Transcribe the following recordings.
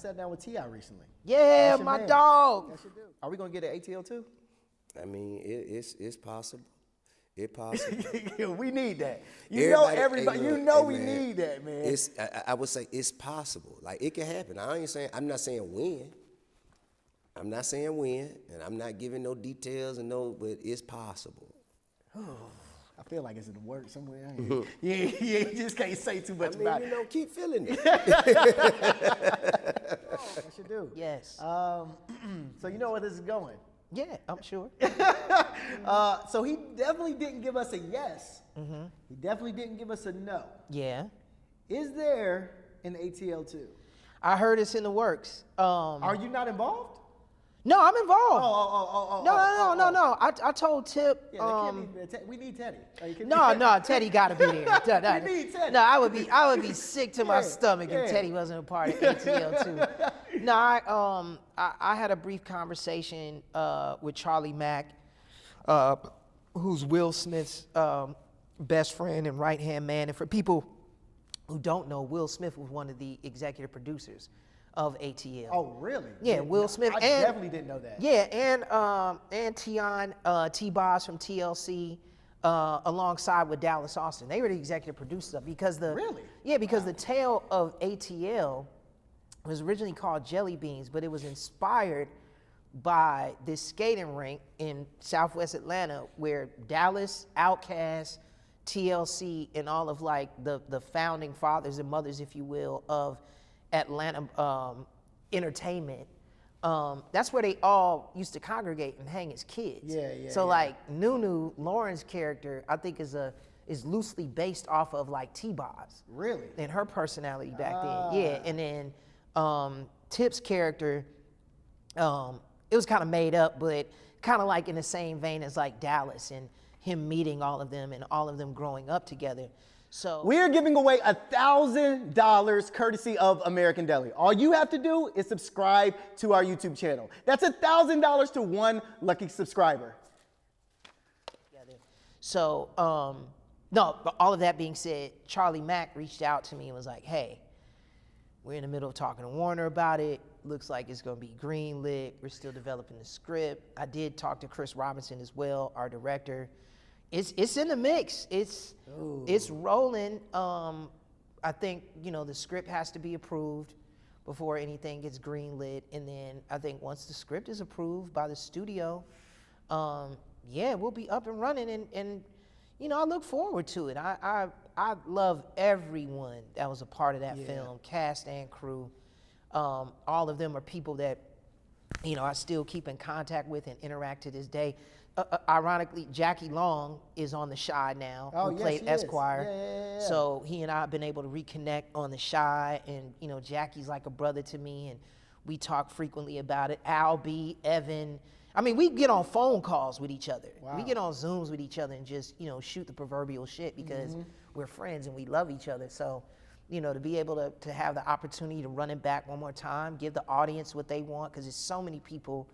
sat down with T.I. recently. Yeah, my man. dog. That's your dude. Are we gonna get an ATL too? I mean, it's possible. It's possible. We need that. Everybody. Hey, look, We man, need that, man. It's I would say it's possible. Like it can happen. I'm not saying when. I'm not saying when, and I'm not giving no details but it's possible. I feel like it's in the works somewhere. You just can't say too much about it. Keep feeling it. That's your dude. Yes. So you know where this is going. Yeah, I'm sure. So he definitely didn't give us a yes. He definitely didn't give us a no. Yeah. Is there an ATL too? I heard it's in the works. Are you not involved? No, I'm involved. No. I told Tip. Yeah, we need Teddy. No, Teddy got to be there. We need Teddy. No, I would be sick to my stomach if Teddy wasn't a part of ATL too. No, I had a brief conversation with Charlie Mack, who's Will Smith's best friend and right-hand man. And for people who don't know, Will Smith was one of the executive producers of ATL. Oh, really? Yeah, Will Smith. I definitely didn't know that. Yeah, and T-Boz from TLC, alongside with Dallas Austin. They were the executive producers of because the tale of ATL was originally called Jelly Beans, but it was inspired by this skating rink in Southwest Atlanta where Dallas, OutKast, TLC, and all of like the founding fathers and mothers, if you will, of Atlanta entertainment. That's where they all used to congregate and hang as kids. So like Nunu, Lauren's character, I think is loosely based off of like T-Boz. Really? And her personality back then. Yeah, and then Tip's character, it was kind of made up, but kind of like in the same vein as like Dallas and him meeting all of them and all of them growing up together. So we are giving away $1,000 courtesy of American Deli. All you have to do is subscribe to our YouTube channel. That's $1,000 to one lucky subscriber. So, no, but all of that being said, Charlie Mack reached out to me and was like, hey, we're in the middle of talking to Warner about it. Looks like it's going to be greenlit. We're still developing the script. I did talk to Chris Robinson as well, our director. It's in the mix. It's rolling. I think, the script has to be approved before anything gets greenlit. And then I think once the script is approved by the studio, we'll be up and running. And I look forward to it. I love everyone that was a part of that film, cast and crew. All of them are people that, I still keep in contact with and interact to this day. Ironically, Jackie Long is on The Chi now, who played Esquire. Yeah. So he and I have been able to reconnect on The Chi, and Jackie's like a brother to me, and we talk frequently about it. Albie, Evan. I mean, we get on phone calls with each other. Wow. We get on Zooms with each other and just shoot the proverbial shit because we're friends and we love each other. So, to be able to have the opportunity to run it back one more time, give the audience what they want, because there's so many people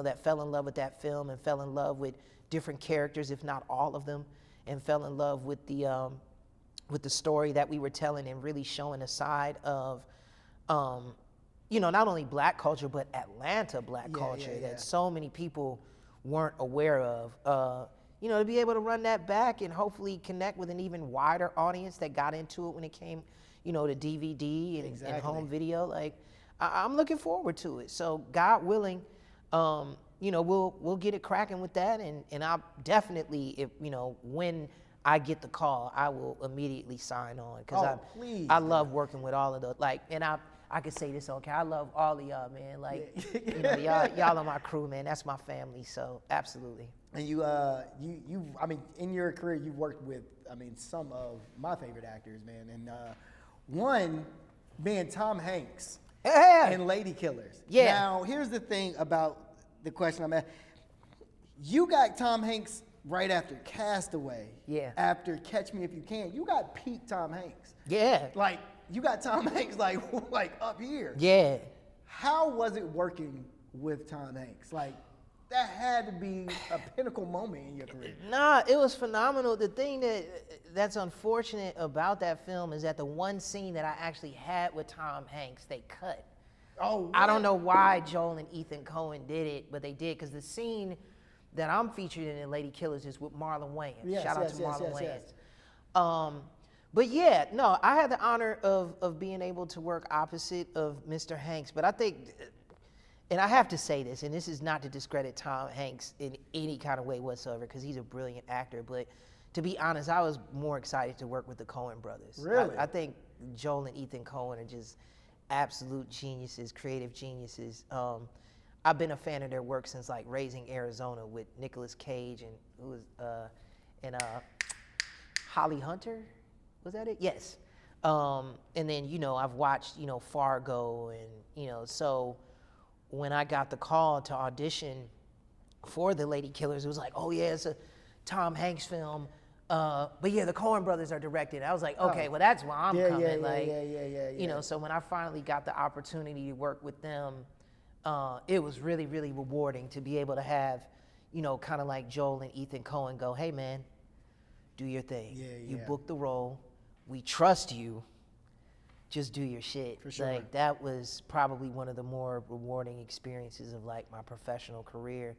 that fell in love with that film and fell in love with different characters, if not all of them, and fell in love with the story that we were telling and really showing a side of, not only Black culture, but Atlanta Black culture that so many people weren't aware of. To be able to run that back and hopefully connect with an even wider audience that got into it when it came, to DVD and home video. Like, I'm looking forward to it. So God willing, we'll get it cracking with that, and I'll definitely, if when I get the call, I will immediately sign on because I love working with all of the and I could say this, okay, I love all of y'all, man. Like, y'all are my crew, man. That's my family, so absolutely. And you, in your career, you've worked with, some of my favorite actors, man. And one, being Tom Hanks. And Lady Killers. Yeah. Now, here's the thing about the question I'm asking. You got Tom Hanks right after Castaway. Yeah. After Catch Me If You Can. You got peak Tom Hanks. Yeah. Like, you got Tom Hanks like up here. Yeah. How was it working with Tom Hanks? Like, that had to be a pinnacle moment in your career. Nah, it was phenomenal. The thing that's unfortunate about that film is that the one scene that I actually had with Tom Hanks, they cut. Oh, I don't what? know why Joel and Ethan Coen did it, but they did, because the scene that I'm featured in Lady Killers is with Marlon Wayans. Yes, Shout out yes, to yes, Marlon yes, Wayans. But yeah, no, I had the honor of being able to work opposite of Mr. Hanks, but I think, and I have to say this, and this is not to discredit Tom Hanks in any kind of way whatsoever, because he's a brilliant actor, but to be honest, I was more excited to work with the Coen brothers. Really? I think Joel and Ethan Coen are just absolute geniuses, creative geniuses. I've been a fan of their work since like Raising Arizona with Nicolas Cage and who was Holly Hunter, was that it? Yes. And then I've watched Fargo, and so when I got the call to audition for the Lady Killers, it was like, oh yeah, it's a Tom Hanks film. But yeah, the Coen brothers are directing. I was like, okay, well that's why I'm coming. Yeah. So when I finally got the opportunity to work with them, it was really, really rewarding to be able to have, kind of like Joel and Ethan Coen go, hey man, do your thing. You booked the role. We trust you. Just do your shit. For sure. Like that was probably one of the more rewarding experiences of like my professional career,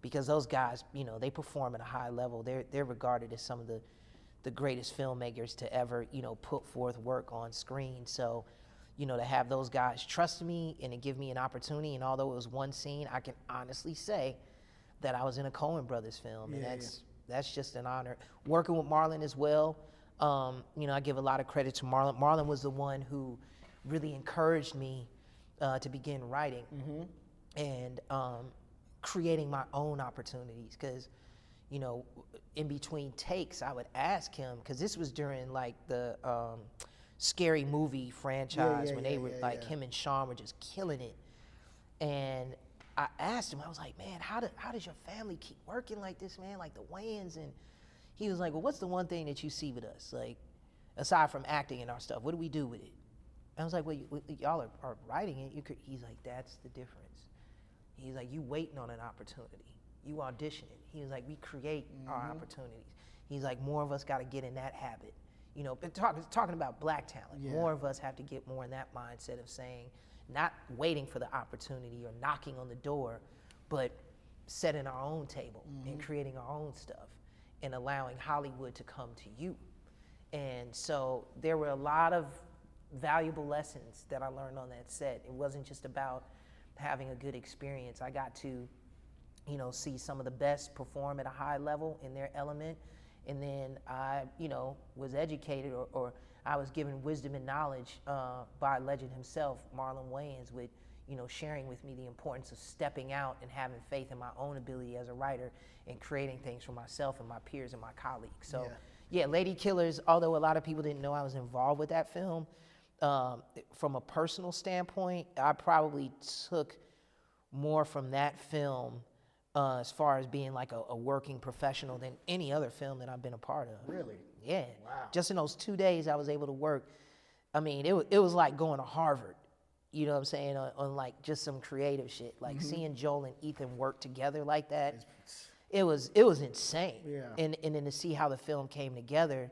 because those guys, they perform at a high level. They're regarded as some of the greatest filmmakers to ever, put forth work on screen. So, to have those guys trust me and to give me an opportunity, and although it was one scene, I can honestly say that I was in a Coen Brothers film, and that's just an honor. Working with Marlon as well, I give a lot of credit to Marlon. Marlon was the one who really encouraged me to begin writing and creating my own opportunities, because in between takes I would ask him, because this was during like the Scary Movie franchise when they were like him and Sean were just killing it, and I asked him, I was like, man, how does your family keep working like this, man, like the Wayans? And he was like, well, what's the one thing that you see with us, like aside from acting and our stuff, what do we do with it? And I was like, well, y'all are writing it. He's like, that's the difference. He's like, you waiting on an opportunity. You audition it. He was like, we create our opportunities. He's like, more of us got to get in that habit. Talking about black talent, more of us have to get more in that mindset of saying, not waiting for the opportunity or knocking on the door, but setting our own table and creating our own stuff and allowing Hollywood to come to you. And so there were a lot of valuable lessons that I learned on that set. It wasn't just about having a good experience. I got to, see some of the best perform at a high level in their element. And then I, was educated or I was given wisdom and knowledge by legend himself, Marlon Wayans, with, sharing with me the importance of stepping out and having faith in my own ability as a writer and creating things for myself and my peers and my colleagues. So yeah, Lady Killers, although a lot of people didn't know I was involved with that film, from a personal standpoint, I probably took more from that film as far as being like a working professional than any other film that I've been a part of. Really? Yeah. Wow. Just in those 2 days I was able to work. I mean, it was like going to Harvard, you know what I'm saying, on like just some creative shit. Like seeing Joel and Ethan work together like that, it was insane. Yeah. And then to see how the film came together,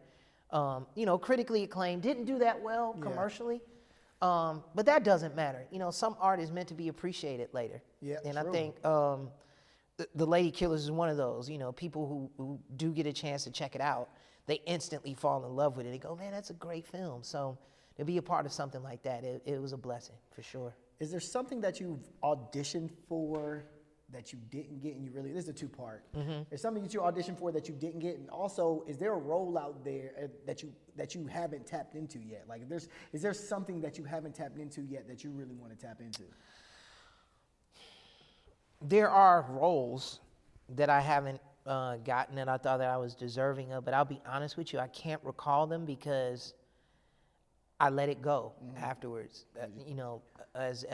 critically acclaimed, didn't do that well commercially. But that doesn't matter. Some art is meant to be appreciated later. Yeah, and true. I think the Lady Killers is one of those. People who do get a chance to check it out, they instantly fall in love with it. They go, man, that's a great film. So to be a part of something like that, it was a blessing for sure. Is there something that you've auditioned for that you didn't get and you really, this is a two-part. There's something that you auditioned for that you didn't get, and also, is there a role out there that you haven't tapped into yet? Like, is there something that you haven't tapped into yet that you really want to tap into? There are roles that I haven't gotten that I thought that I was deserving of, but I'll be honest with you, I can't recall them because I let it go afterwards. As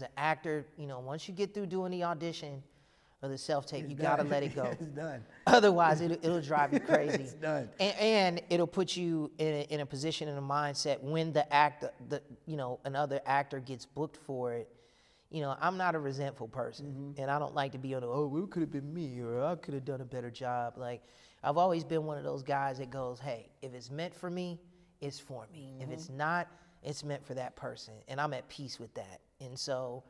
an actor, once you get through doing the audition or the self-tape, you gotta let it go. It's done. Otherwise, it'll drive you crazy. It's done. And it'll put you in a position, in a mindset when another actor gets booked for it. I'm not a resentful person, and I don't like to be on well, it could have been me, or I could have done a better job. Like, I've always been one of those guys that goes, hey, if it's meant for me, it's for me. If it's not, it's meant for that person, and I'm at peace with that. And so,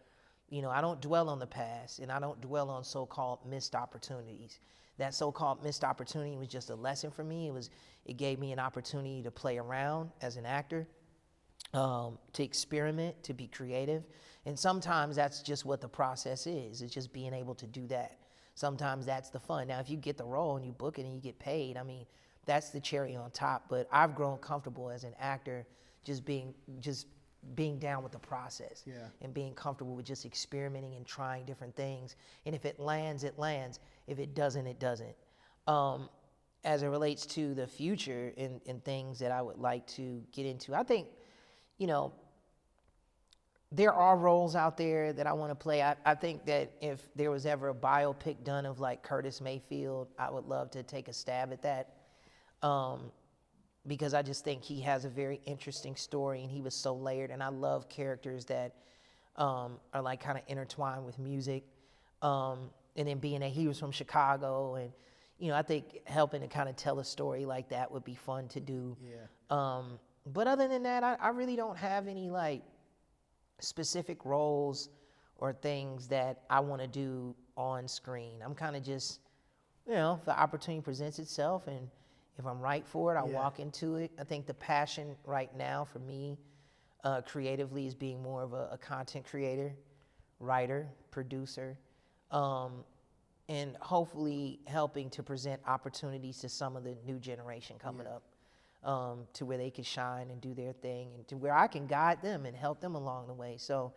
I don't dwell on the past, and I don't dwell on so-called missed opportunities. That so-called missed opportunity was just a lesson for me. It gave me an opportunity to play around as an actor, to experiment, to be creative. And sometimes that's just what the process is. It's just being able to do that. Sometimes that's the fun. Now, if you get the role and you book it and you get paid, I mean, that's the cherry on top. But I've grown comfortable as an actor just being down with the process, and being comfortable with just experimenting and trying different things. And if it lands, it lands. If it doesn't, it doesn't. As it relates to the future and things that I would like to get into, I think, there are roles out there that I want to play. I think that if there was ever a biopic done of like Curtis Mayfield, I would love to take a stab at that. Because I just think he has a very interesting story, and he was so layered. And I love characters that are like kind of intertwined with music. And then being that he was from Chicago, and I think helping to kind of tell a story like that would be fun to do. Yeah. But other than that, I really don't have any like specific roles or things that I want to do on screen. I'm kind of just, if the opportunity presents itself, and if I'm right for it, I'll walk into it. I think the passion right now for me creatively is being more of a content creator, writer, producer, and hopefully helping to present opportunities to some of the new generation coming up, to where they can shine and do their thing, and to where I can guide them and help them along the way. So,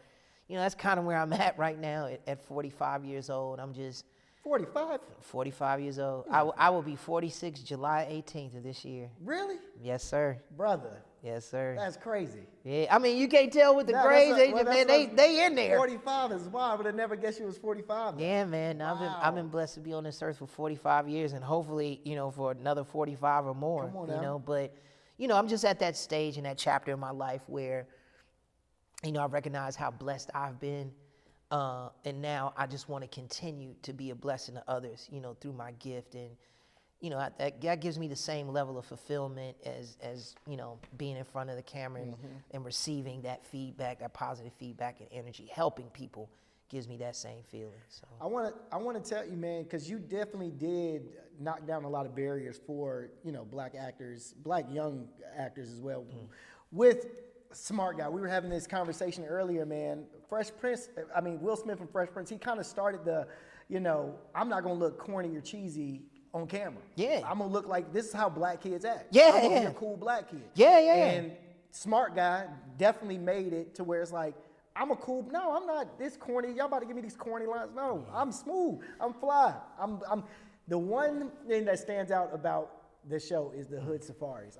that's kind of where I'm at right now at 45 years old. I'm just 45 years old. I will be 46 July 18th of this year. Really? Yes, sir. Brother. Yes, sir. That's crazy. Yeah, I mean, you can't tell with the grades. They in there. 45 is wild. I would have never guessed you was 45. Though. Yeah, man. Wow. I've been blessed to be on this earth for 45 years, and hopefully, for another 45 or more. Come on now. But, I'm just at that stage in that chapter in my life where, I recognize how blessed I've been. And now I just want to continue to be a blessing to others, through my gift. And, that gives me the same level of fulfillment as being in front of the camera and receiving that feedback, that positive feedback and energy. Helping people gives me that same feeling. So I want to tell you, man, because you definitely did knock down a lot of barriers for, black actors, black young actors as well. With Smart Guy, we were having this conversation earlier, man. Will Smith from Fresh Prince, he kind of started the, I'm not going to look corny or cheesy on camera. Yeah. I'm going to look like, this is how black kids act. Yeah, I'm going to be a cool black kid. Yeah. And Smart Guy definitely made it to where it's like, I'm not this corny. Y'all about to give me these corny lines. No, I'm smooth. I'm fly. I'm the one thing that stands out about the show is the hood safaris.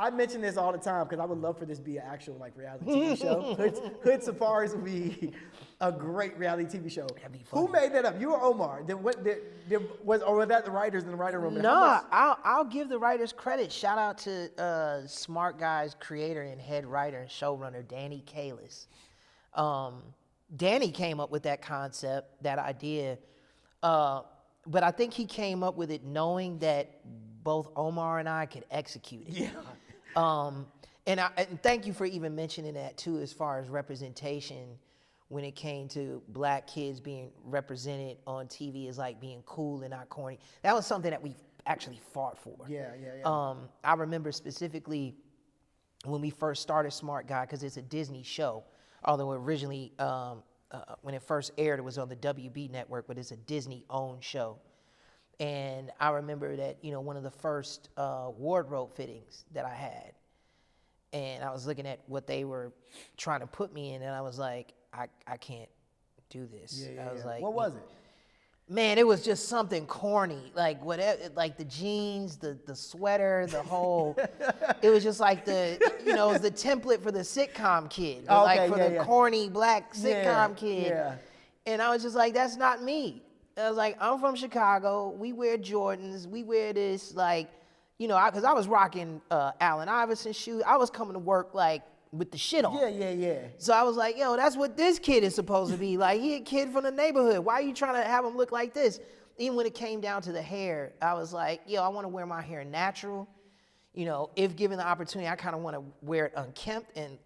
I mention this all the time because I would love for this to be an actual reality TV show. Hood Safaris would be a great reality TV show. That'd be fun. Who made that up? You or Omar? Was that the writers in the writer room? No, I'll give the writers credit. Shout out to Smart Guy's creator and head writer and showrunner, Danny Kalis. Danny came up with that concept, that idea, but I think he came up with it knowing that both Omar and I could execute it. Yeah. And thank you for even mentioning that too, as far as representation when it came to black kids being represented on TV as like being cool and not corny. That was something that we actually fought for. Yeah. I remember specifically when we first started Smart Guy, because it's a Disney show, although originally when it first aired, it was on the WB network, but it's a Disney-owned show. And I remember that, one of the first wardrobe fittings that I had, and I was looking at what they were trying to put me in, and I was like, I can't do this. I was like, what was it? Man, it was just something corny, like whatever, like the jeans, the sweater, the whole. It was just like it was the template for the sitcom kid, the corny black sitcom kid. Yeah. And I was just like, that's not me. I was like, I'm from Chicago. We wear Jordans. We wear this, because I was rocking Allen Iverson shoes. I was coming to work with the shit on. Yeah. So I was like, that's what this kid is supposed to be. Like, he a kid from the neighborhood. Why are you trying to have him look like this? Even when it came down to the hair, I was like, I want to wear my hair natural. you know, if given the opportunity, I kind of want to wear it unkempt and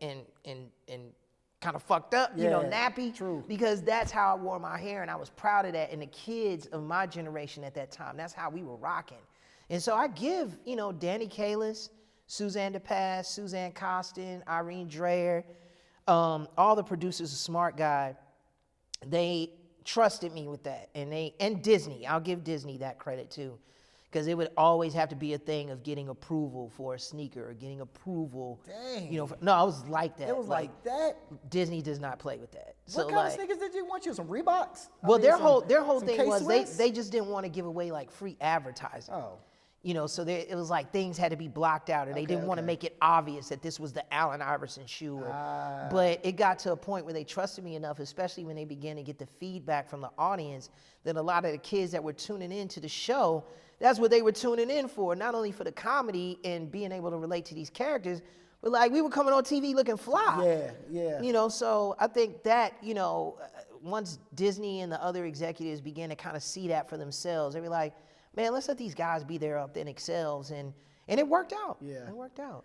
kind of fucked up, you know, Yeah, nappy. true. Because that's how I wore my hair, and I was proud of that. And the kids of my generation at that time, that's how we were rocking. And so I give, you know, Danny Kalis, Suzanne DePass, Suzanne Costin, Irene Dreyer, all the producers of Smart Guy, they trusted me with that. And Disney, I'll give Disney that credit too. Because it would always have to be a thing of getting approval for a sneaker or getting approval. Dang. You know, no, I was like that. It was like that. Disney does not play with that. What kind of sneakers did you want? You some Reeboks? Well, their whole some thing was K-Swiss? they just didn't want to give away like free advertising. Oh. You know, so it was like things had to be blocked out, or they didn't want to make it obvious that this was the Allen Iverson shoe. But it got to a point where they trusted me enough, especially when they began to get the feedback from the audience, that a lot of the kids that were tuning in to the show, that's what they were tuning in for, not only for the comedy and being able to relate to these characters, but like we were coming on TV looking fly. Yeah, yeah. You know, so I think that, you know, once Disney and the other executives began to kind of see that for themselves, they were like, man, let's let these guys be their authentic selves. And it worked out. Yeah. It worked out.